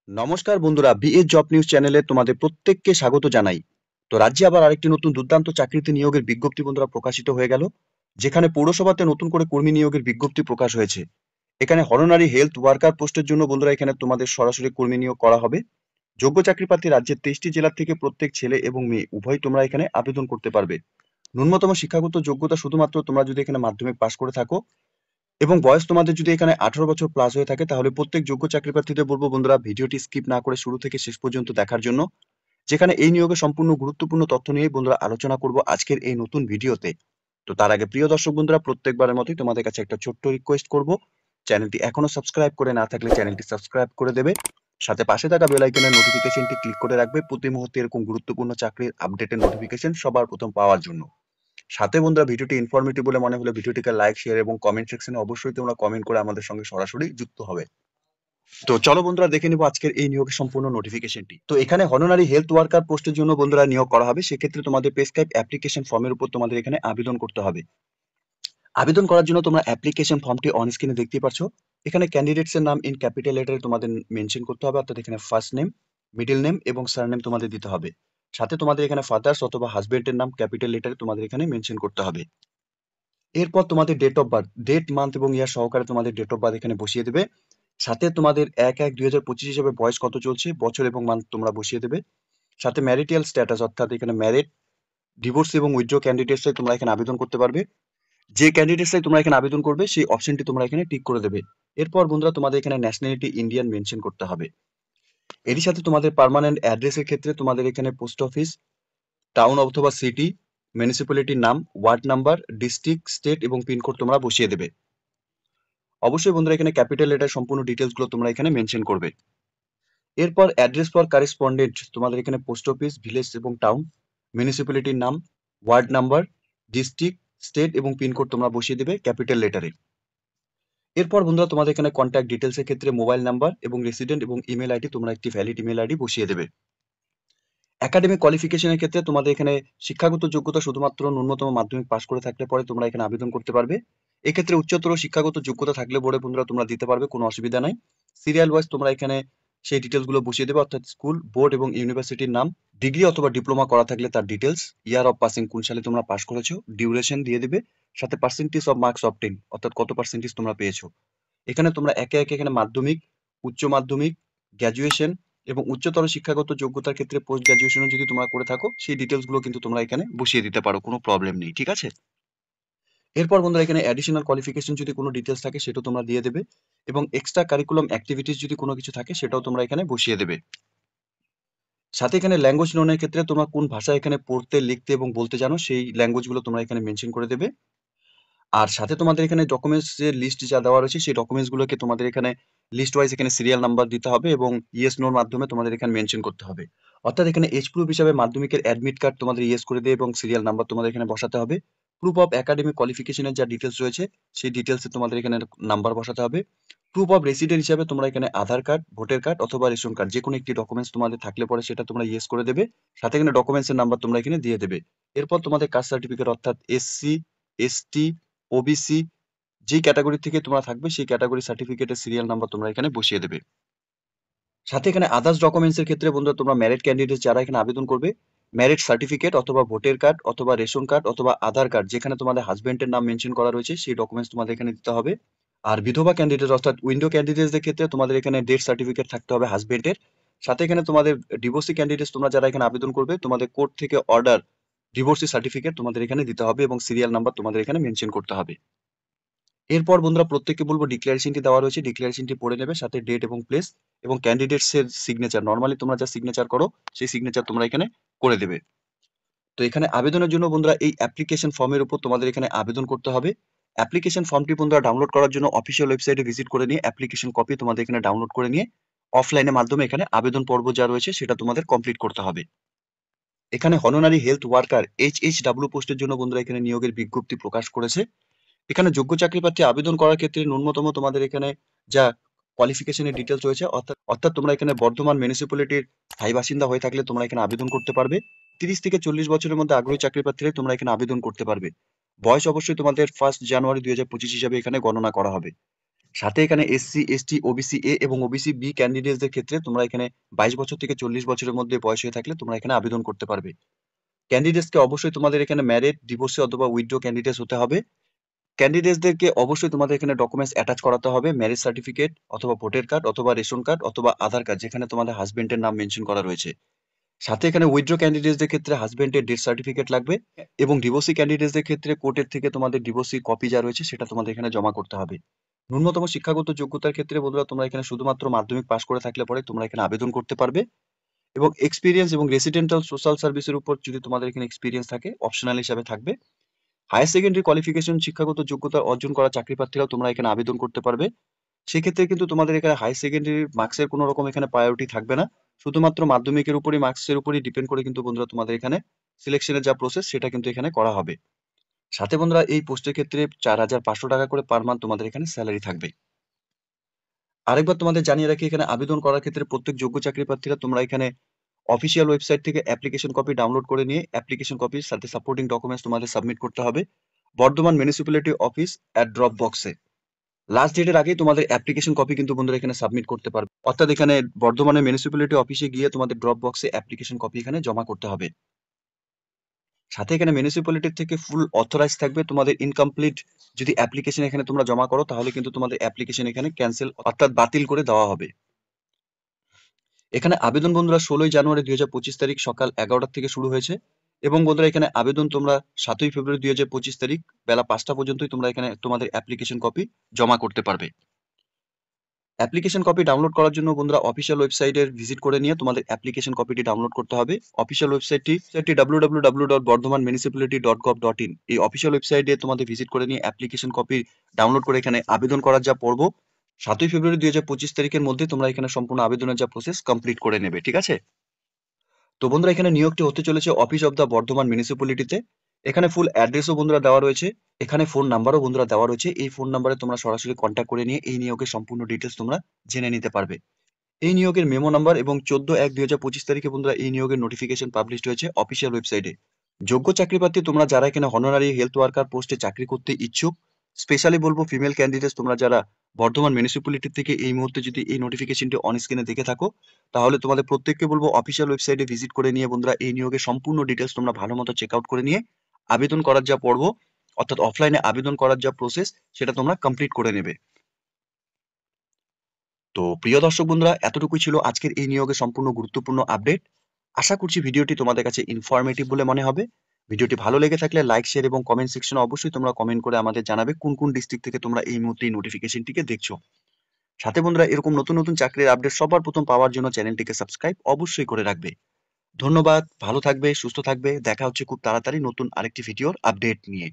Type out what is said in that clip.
নমস্কার বন্ধুরা, BS job news চ্যানেলে তোমাদের প্রত্যেককে স্বাগত জানাই। তো রাজ্যে আবার আরেকটি নতুন দুর্দান্ত চাকরিতে নিয়োগের বিজ্ঞপ্তি বন্ধুরা প্রকাশিত হয়ে গেল, যেখানে পৌরসভাতে নতুন করে কর্মী নিয়োগের বিজ্ঞপ্তি প্রকাশ হয়েছে। এখানে হরনারি হেলথ ওয়ার্কার পোস্টের জন্য বন্ধুরা এখানে তোমাদের সরাসরি কর্মী নিয়োগ করা হবে। যোগ্য চাকরি প্রার্থী রাজ্যের 23টি জেলা থেকে প্রত্যেক ছেলে এবং মেয়ে উভয় তোমরা এখানে আবেদন করতে পারবে। ন্যূনতম শিক্ষাগত যোগ্যতা শুধুমাত্র তোমরা যদি এখানে মাধ্যমিক পাশ করে থাকো এবং বয়স তোমাদের যদি এখানে 18 বছর প্লাস হয়ে থাকে, তাহলে প্রত্যেক যোগ্য চাকরি প্রার্থীদের বলবো বন্ধুরা ভিডিওটি স্কিপ না করে শুরু থেকে শেষ পর্যন্ত দেখার জন্য, যেখানে এই নিয়োগে সম্পূর্ণ গুরুত্বপূর্ণ তথ্য নিয়ে বন্ধুরা আলোচনা করব আজকের এই নতুন ভিডিওতে। তো তার আগে প্রিয় দর্শক বন্ধুরা, প্রত্যেকবারের মতোই তোমাদের কাছে একটা ছোট্ট রিকোয়েস্ট করব, চ্যানেলটি এখনো সাবস্ক্রাইব করে না থাকলে চ্যানেলটি সাবস্ক্রাইব করে দেবে, সাথে পাশে থাকা বেল আইকনের নোটিফিকেশনটি ক্লিক করে রাখবে প্রতি মুহূর্তে এরকম গুরুত্বপূর্ণ চাকরির আপডেটের নোটিফিকেশন সবার প্রথম পাওয়ার জন্য। সাথে বন্ধুরা ভিডিওটি ইনফরমেটিভ বলে মনে হলে ভিডিওটিকে লাইক, শেয়ার এবং কমেন্ট সেকশনে অবশ্যই তোমরা কমেন্ট করে আমাদের সঙ্গে সরাসরি যুক্ত হবে। তো চলো বন্ধুরা দেখে নিব আজকের এই নিয়োগের সম্পূর্ণ নোটিফিকেশনটি। তো এখানে হরনারি হেলথ ওয়ার্কার পোস্টের জন্য বন্ধুরা নিয়োগ করা হবে। সেক্ষেত্রে তোমাদের প্রেসক্রাইব অ্যাপ্লিকেশন ফর্মের উপর তোমাদের এখানে আবেদন করতে হবে। আবেদন করার জন্য তোমরা অ্যাপ্লিকেশন ফর্মটি অন স্ক্রিনে দেখতেই পাচ্ছো। এখানে ক্যান্ডিডেটস এর নাম ইন ক্যাপিটাল লেটারে তোমাদের মেনশন করতে হবে, অর্থাৎ এখানে ফার্স্ট নেম, মিডল নেম এবং সারনেম তোমাদের দিতে হবে। সাথে তোমাদের এখানে ফাদার্স অথবা হাজবেন্ডের নাম ক্যাপিটাল লেটারে তোমাদের এখানে মেনশন করতে হবে। এরপর তোমাদের date of birth, date, month এবং ইয়ার সহকারে তোমাদের ডেট অফ বার্থ এখানে বসিয়ে দেবে। সাথে তোমাদের 1/1/2025 হিসাবে বয়স কত চলছে, বছর এবং মান্থ তোমরা বসিয়ে দেবে। সাথে ম্যারিটাল স্ট্যাটাস, অর্থাৎ এখানে ম্যারিড, ডিভোর্স এবং উইথড্র ক্যান্ডিডেটসরাই তোমরা এখানে আবেদন করতে পারবে। যে ক্যান্ডিডেটসরাই তোমরা এখানে আবেদন করবে সেই অপশনটি তোমরা এখানে টিক করে দেবে। এরপর বন্ধুরা তোমাদের এখানে ন্যাশনালিটি ইন্ডিয়ান মেনশন করতে হবে। এরই সাথে তোমাদের পার্মানেন্ট অ্যাড্রেসের ক্ষেত্রে তোমাদের এখানে পোস্ট অফিস, টাউন অথবা সিটি, মিউনিসিপ্যালিটির নাম, ওয়ার্ড নাম্বার, ডিস্ট্রিক্ট, স্টেট এবং পিনকোড তোমরা বসিয়ে দেবে। অবশ্যই বন্ধুরা এখানে ক্যাপিটাল লেটার সম্পূর্ণ ডিটেলস গুলো তোমরা এখানে মেনশন করবে। এরপর অ্যাড্রেস ফর কারেসপন্ডেন্ট তোমাদের এখানে পোস্ট অফিস, ভিলেজ এবং টাউন, মিউনিসিপ্যালিটির নাম, ওয়ার্ড নাম্বার, ডিস্ট্রিক্ট, স্টেট এবং পিনকোড তোমরা বসিয়ে দেবে ক্যাপিটাল লেটারে। এরপর বন্ধুরা তোমাদের এখানে কন্ট্যাক্ট ডিটেলস এর ক্ষেত্রে মোবাইল নাম্বার এবং রেসিডেন্ট এবং ইমেল আইডি তোমরা একটি ভ্যালিড ইমেল আইডি বসিয়ে দেবে। একাডেমিক কোয়ালিফিকেশনের ক্ষেত্রে তোমাদের এখানে শিক্ষাগত যোগ্যতা শুধুমাত্র ন্যূনতম মাধ্যমিক পাশ করে থাকলে পরে তোমরা এখানে আবেদন করতে পারবে। এক্ষেত্রে উচ্চতর শিক্ষাগত যোগ্যতা থাকলে পরে বন্ধুরা তোমরা দিতে পারবে, কোনো অসুবিধা নাই। সিরিয়াল ওয়াইজ তোমরা এখানে সেই ডিটেলস গুলো বসিয়ে দেবে, অর্থাৎ স্কুল, বোর্ড এবং ইউনিভার্সিটির নাম, ডিগ্রি অথবা ডিপ্লোমা করা থাকলে তার ডিটেলস, ইয়ার অফ পাসিং কোন সালে তোমরা পাস করেছো, ডিউরেশন দিয়ে দিবে, সাথে পার্সেন্টেজ অফ মার্কস অবটেইন, অর্থাৎ কত পার্সেন্টেজ তোমরা পেয়েছো। এখানে তোমরা একে একে এখানে মাধ্যমিক, উচ্চ মাধ্যমিক, গ্র্যাজুয়েশন এবং উচ্চতর শিক্ষাগত যোগ্যতার ক্ষেত্রে পোস্ট গ্র্যাজুয়েশনও যদি তোমরা করে থাকো সেই ডিটেলস গুলো কিন্তু তোমরা এখানে বসিয়ে দিতে পারো, কোনো প্রবলেম নেই, ঠিক আছে। এরপর বন্ধুরা এখানে অ্যাডিশনাল কোয়ালিফিকেশন যদি কোনো ডিটেলস থাকে সেটাও তোমরা দিয়ে দেবে, এবং এক্সট্রা কারিকুলাম অ্যাক্টিভিটিস যদি কোনো কিছু থাকে সেটাও তোমরা এখানে বসিয়ে দেবে। সাথে এখানে ল্যাঙ্গুয়েজ লোনের ক্ষেত্রে তোমরা কোন ভাষা এখানে পড়তে, লিখতে এবং বলতে জানো সেই ল্যাঙ্গুয়েজ গুলো তোমরা এখানে মেনশন করে দেবে। আর সাথে তোমাদের এখানে ডকুমেন্টস যে লিস্ট যা দেওয়া রয়েছে সেই ডকুমেন্টস গুলোকে তোমাদের এখানে লিস্ট ওয়াইজ এখানে সিরিয়াল নাম্বার দিতে হবে এবং ইয়েস নোর মাধ্যমে তোমাদের এখানে মেনশন করতে হবে। অর্থাৎ এখানে এজ প্রুফ হিসাবে মাধ্যমিকের অ্যাডমিট কার্ড তোমাদের ইয়েস করে দিয়ে এবং সিরিয়াল নাম্বার তোমাদের এখানে বসাতে হবে। প্রুফ অফ একাডেমিক কোয়ালিফিকেশনের যা ডিটেলস রয়েছে সেই ডিটেলসে তোমাদের এখানে নাম্বার বসাতে হবে। প্রুফ অফ রেসিডেন্ট হিসাবে তোমরা এখানে আধার কার্ড, ভোটার কার্ড অথবা রেশন কার্ড যে কোনো একটি ডকুমেন্টস তোমাদের থাকলে পরে সেটা তোমরা ইয়েস করে দেবে। সাথে এখানে ডকুমেন্টসের নাম্বার তোমরা এখানে দিয়ে দেবে। এরপর তোমাদের কাস্ট সার্টিফিকেট, অর্থাৎ এসসি, এসটি, ওবিসি যেই ক্যাটাগরি থেকে তোমরা থাকবে সেই ক্যাটাগরি সার্টিফিকেটের সিরিয়াল নাম্বার তোমরা এখানে বসিয়ে দেবে। সাথে এখানে আদার্স ডকুমেন্টস এর ক্ষেত্রে বন্ধুরা তোমরা ম্যারিড ক্যান্ডিডেট যারা এখানে আবেদন করবে, ম্যারিড সার্টিফিকেট অথবা ভোটার কার্ড অথবা রেশন কার্ড অথবা আধার কার্ড যেখানে তোমাদের হাজবেন্ডের নাম মেনশন করা রয়েছে সেই ডকুমেন্টস তোমাদের এখানে দিতে হবে। আর বিধবা ক্যান্ডিডেট অর্থাৎ উইন্ডো ক্যান্ডিডেটসদের ক্ষেত্রে তোমাদের এখানে ডেথ সার্টিফিকেট থাকতে হবে হাজবেন্ডের। সাথে এখানে তোমাদের ডিভোর্সি ক্যান্ডিডেটস তোমরা যারা এখানে আবেদন করবে তোমাদের কোর্ট থেকে অর্ডার ডিভোর্সি সার্টিফিকেট তোমাদের এখানে দিতে হবে এবং সিরিয়াল নাম্বার তোমাদের এখানে মেনশন করতে হবে। এরপর বন্ধুরা প্রত্যেককে বলবো ডিক্লারেশনটি দেওয়া রয়েছে, ডিক্লারেশনটি পড়ে নেবে, সাথে ডেট এবং প্লেস এবং ক্যান্ডিডেটস এর সিগনেচার, নর্মালি তোমরা যা সিগনেচার করো সেই সিগনেচার তোমরা এখানে করে দেবে। তো এখানে আবেদনের জন্য বন্ধুরা এই অ্যাপ্লিকেশন ফর্মের উপর তোমাদের এখানে আবেদন করতে হবে। অ্যাপ্লিকেশন ফর্মটি বন্ধুরা ডাউনলোড করার জন্য অফিসিয়াল ওয়েবসাইটে ভিজিট করে নিয়ে অ্যাপ্লিকেশন কপি তোমাদের এখানে ডাউনলোড করে নিয়ে অফলাইনের মাধ্যমে এখানে আবেদন পর্ব যা রয়েছে সেটা তোমাদের কমপ্লিট করতে হবে। এখানে হনোনারি হেলথ ওয়ার্কার HHW পোস্টের জন্য বন্ধুরা এখানে নিয়োগের বিজ্ঞপ্তি প্রকাশ করেছে। এখানে যোগ্য চাকরি প্রার্থী আবেদন করার ক্ষেত্রে ন্যূনতম তোমাদের এখানে যা কোয়ালিফিকেশনের ডিটেলস রয়েছে, অর্থাৎ তোমরা এখানে বর্ধমান মিউনিসিপ্যালিটির স্থায়ী বাসিন্দা হয়ে থাকলে তোমরা এখানে আবেদন করতে পারবে। 30 থেকে 40 বছরের মধ্যে আগ্রহী চাকরি প্রার্থীরা তোমরা এখানে আবেদন করতে পারবে। বয়স অবশ্যই তোমাদের 1 জানুয়ারি 2025 হিসাবে এখানে গণনা করা হবে। সাথে এখানে এসসি, এসটি, ওবিসি এ এবং ওবিসি বি ক্যান্ডিডেটসদের ক্ষেত্রে তোমরা এখানে 22 বছর থেকে 40 বছরের মধ্যে বয়স হয়ে থাকলে তোমরা এখানে আবেদন করতে পারবে। ক্যান্ডিডেটসকে অবশ্যই তোমাদের এখানে ম্যারিড, ডিভোর্সি অথবা উইথড্র ক্যান্ডিডেটস হতে হবে। ক্যান্ডিডেটসদেরকে অবশ্যই তোমাদের এখানে ডকুমেন্টস অ্যাটাচ করাতে হবে, ম্যারেজ সার্টিফিকেট অথবা ভোটার কার্ড অথবা রেশন কার্ড অথবা আধার কার্ড যেখানে তোমাদের হাজবেন্ডের নাম মেনশন করা রয়েছে। সাথে এখানে উইথড্র ক্যান্ডিডেটসদের ক্ষেত্রে হাজবেন্ডের ডেথ সার্টিফিকেট লাগবে এবং ডিভোর্সি ক্যান্ডিডেটসদের ক্ষেত্রে কোর্টের থেকে তোমাদের ডিভোর্সি কপি যা রয়েছে সেটা তোমাদের এখানে জমা করতে হবে। ন্যূনতম শিক্ষাগত যোগ্যতার ক্ষেত্রে বন্ধুরা তোমরা এখানে শুধুমাত্র মাধ্যমিক পাশ করে থাকলে পরে তোমরা এখানে আবেদন করতে পারবে এবং এক্সপিরিয়েন্স এবং রেসিডেন্টাল সোশ্যাল সার্ভিসের উপর যদি তোমাদের এখানে এক্সপিরিয়েন্স থাকে অপশনাল হিসাবে থাকবে। হায়ার সেকেন্ডারি কোয়ালিফিকেশন শিক্ষাগত যোগ্যতা অর্জন করা চাকরি প্রার্থীরাও তোমরা এখানে আবেদন করতে পারবে। সেক্ষেত্রে কিন্তু তোমাদের এখানে হাই সেকেন্ডারি মার্কসের কোনো রকম এখানে প্রায়োরিটি থাকবে না, শুধুমাত্র মাধ্যমিকের উপরই মার্কসের উপরই ডিপেন্ড করে কিন্তু বন্ধুরা তোমাদের এখানে সিলেকশনের যা প্রসেস সেটা কিন্তু এখানে করা হবে। সাথে বন্ধুরা এই পোস্টের ক্ষেত্রে 4,500 টাকা করে পার মান্থ তোমাদের এখানে স্যালারি থাকবে। আরেকবার তোমাদের জানিয়ে রাখি এখানে আবেদন করার ক্ষেত্রে প্রত্যেক যোগ্য চাকরি প্রার্থীরা তোমরা এখানে অফিসিয়াল ওয়েবসাইট থেকে অ্যাপ্লিকেশন কপি ডাউনলোড করে নিয়ে অ্যাপ্লিকেশন কপির সাথে সাপোর্টিং ডকুমেন্টস তোমাদের সাবমিট করতে হবে Bardhaman municipality office at drop বক্সে। লাস্ট ডেটের আগেই তোমাদের অ্যাপ্লিকেশন কপি কিন্তু বন্ধুরা এখানে সাবমিট করতে পারবে, অর্থাৎ এখানে বর্ধমানের মিউনিসিপ্যালিটি অফিসে গিয়ে তোমাদের ড্রপ বক্সে অ্যাপ্লিকেশন কপি এখানে জমা করতে হবে। সাথে এখানে মিউনিসিপ্যালিটির থেকে ফুল অথরাইজ থাকবে, তোমাদের ইনকমপ্লিট যদি অ্যাপ্লিকেশন এখানে তোমরা জমা করো তাহলে কিন্তু তোমাদের অ্যাপ্লিকেশন এখানে ক্যান্সেল অর্থাৎ বাতিল করে দেওয়া হবে। এখানে আবেদন বন্ধুরা 16 জানুয়ারি 2025 তারিখ সকাল 11টা থেকে শুরু হয়েছে এবং বন্ধুরা এখানে আবেদন তোমরা 7 ফেব্রুয়ারি 2025 তারিখ বেলা 5টা পর্যন্তই তোমরা এখানে তোমাদের অ্যাপ্লিকেশন কপি জমা করতে পারবে। অ্যাপ্লিকেশন কপি ডাউনলোড করার জন্য বন্ধুরা অফিসিয়াল ওয়েবসাইটের ভিজিট করে নিয়ে তোমাদের অ্যাপ্লিকেশন কপিটি ডাউনলোড করতে হবে। অফিসিয়াল ওয়েবসাইটটি www.bardhamanmunicipality.gov.in এই অফিসিয়াল ওয়েবসাইটে তোমাদের ভিজিট করে নিয়ে অ্যাপ্লিকেশন কপি ডাউনলোড করে এখানে আবেদন করার যা পর্ব 7 ফেব্রুয়ারি 2025 তারিখের মধ্যে তোমরা এখানে সম্পূর্ণ আবেদনের যা প্রসেস কমপ্লিট করে নেবে, ঠিক আছে? তো বন্ধুরা এখানে নিয়োগটি হতে চলেছে অফিস অফ দ্য বর্ধমান মিউনিসিপ্যালিটিতে। এখানে ফুল অ্যাড্রেসও বন্ধুরা দেওয়া রয়েছে, এখানে ফোন নাম্বারও বন্ধুরা দেওয়া রয়েছে। এই ফোন নাম্বারে তোমরা সরাসরি কন্ট্যাক্ট করে নিয়ে এই নিয়োগের সম্পূর্ণ ডিটেলস তোমরা জেনে নিতে পারবে। এই নিয়োগের মেমো নাম্বার এবং 14/1/2025 তারিখে বন্ধুরা এই নিয়োগের নোটিফিকেশন পাবলিশড হয়েছে অফিসিয়াল ওয়েবসাইটে। যোগ্য চাকরি প্রার্থী তোমরা যারা এখানে হনারারি হেলথ ওয়ার্কার পোস্টে চাকরি করতে ইচ্ছুক, স্পেশালি বলবো ফিমেল ক্যান্ডিডেটস তোমরা যারা বর্ধমান মিউনিসিপ্যালিটি থেকে এই মুহূর্তে যদি এই নোটিফিকেশনটি অন স্ক্রিনে দেখে থাকো তাহলে তোমাদের প্রত্যেককে বলবো অফিসিয়াল ওয়েবসাইটে ভিজিট করে নিয়ে বন্ধুরা এই নিয়োগের সম্পূর্ণ ডিটেলস তোমরা ভালো মতো চেক আউট করে নিয়ে আবেদন করার যা পর্ব অর্থাৎ অফলাইনে আবেদন করার যা প্রসেস সেটা তোমরা কমপ্লিট করে নেবে। তো প্রিয় দর্শক বন্ধুরা এতটুকুই ছিল আজকের এই নিয়োগের সম্পূর্ণ গুরুত্বপূর্ণ আপডেট। আশা করছি ভিডিওটি তোমাদের কাছে ইনফরমেটিভ বলে মনে হবে। ভিডিওটি ভালো লেগে থাকলে লাইক, শেয়ার এবং কমেন্ট সেকশনে অবশ্যই তোমরা কমেন্ট করে আমাদের জানাবে কোন কোন ডিস্ট্রিক্ট থেকে তোমরা এই মুহূর্তে এই নোটিফিকেশনটিকে দেখছো। সাথে বন্ধুরা এরকম নতুন নতুন চাকরির আপডেট সবার প্রথম পাওয়ার জন্য চ্যানেলটিকে সাবস্ক্রাইব অবশ্যই করে রাখবে। ধন্যবাদ, ভালো থাকবে, সুস্থ থাকবে, দেখা হচ্ছে খুব তাড়াতাড়ি নতুন আরেকটি ভিডিওর আপডেট নিয়ে।